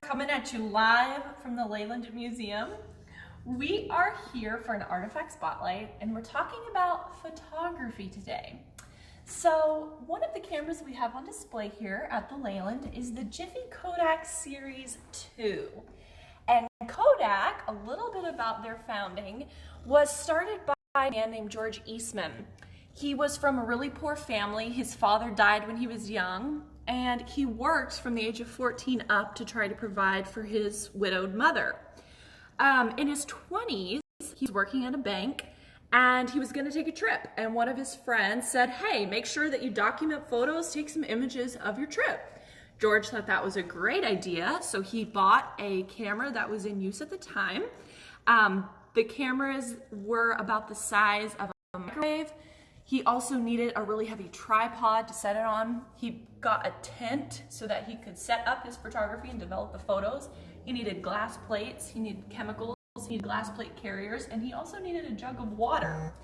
coming at you live from the Leyland Museum. We are here for an artifact spotlight and we're talking about photography today. So one of the cameras we have on display here at the Leyland is the Jiffy Kodak Series 2. And Kodak, a little bit about their founding, was started by a man named George Eastman. He was from a really poor family. His father died when he was young, and he worked from the age of 14 up to try to provide for his widowed mother. In his 20s, he was working at a bank, and he was going to take a trip. And one of his friends said, "Hey, make sure that you document photos, take some images of your trip." George thought that was a great idea, so he bought a camera that was in use at the time. The cameras were about the size of a microwave. He also needed a really heavy tripod to set it on. He got a tent so that he could set up his photography and develop the photos. He needed glass plates, he needed chemicals, he needed glass plate carriers, and he also needed a jug of water.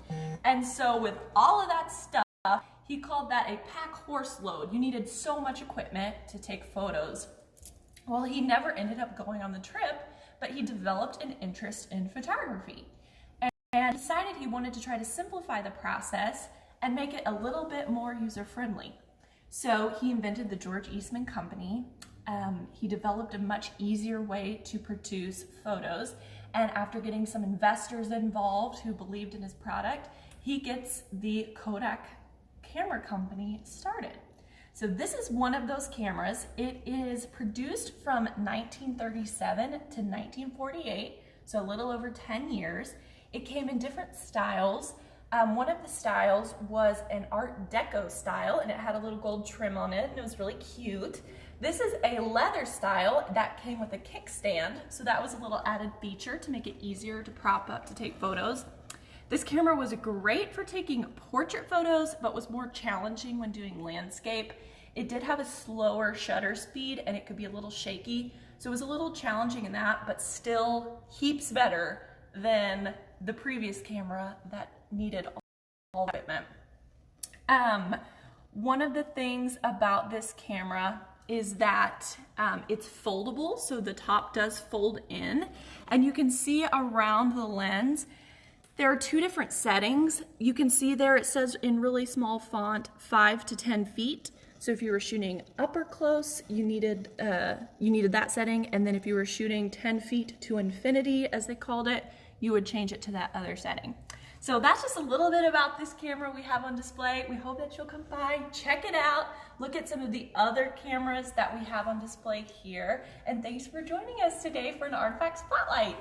And so with all of that stuff, he called that a pack horse load. You needed so much equipment to take photos. Well, he never ended up going on the trip, but he developed an interest in photography and decided he wanted to try to simplify the process and make it a little bit more user-friendly. So he invented the George Eastman Company. He developed a much easier way to produce photos, and after getting some investors involved who believed in his product, he gets the Kodak camera company started. So this is one of those cameras. It is produced from 1937 to 1948, so a little over 10 years. It came in different styles. One of the styles was an Art Deco style, and it had a little gold trim on it, and it was really cute. This is a leather style that came with a kickstand, so that was a little added feature to make it easier to prop up to take photos. This camera was great for taking portrait photos, but was more challenging when doing landscape. It did have a slower shutter speed, and it could be a little shaky, so it was a little challenging in that, but still heaps better than the previous camera that needed all equipment. One of the things about this camera is that it's foldable, so the top does fold in, and you can see around the lens there are two different settings. You can see there it says in really small font 5 to 10 feet. So if you were shooting upper close, you needed that setting, and then if you were shooting 10 feet to infinity, as they called it, you would change it to that other setting. So that's just a little bit about this camera we have on display. We hope that you'll come by, check it out, look at some of the other cameras that we have on display here, and thanks for joining us today for an Artifact Spotlight.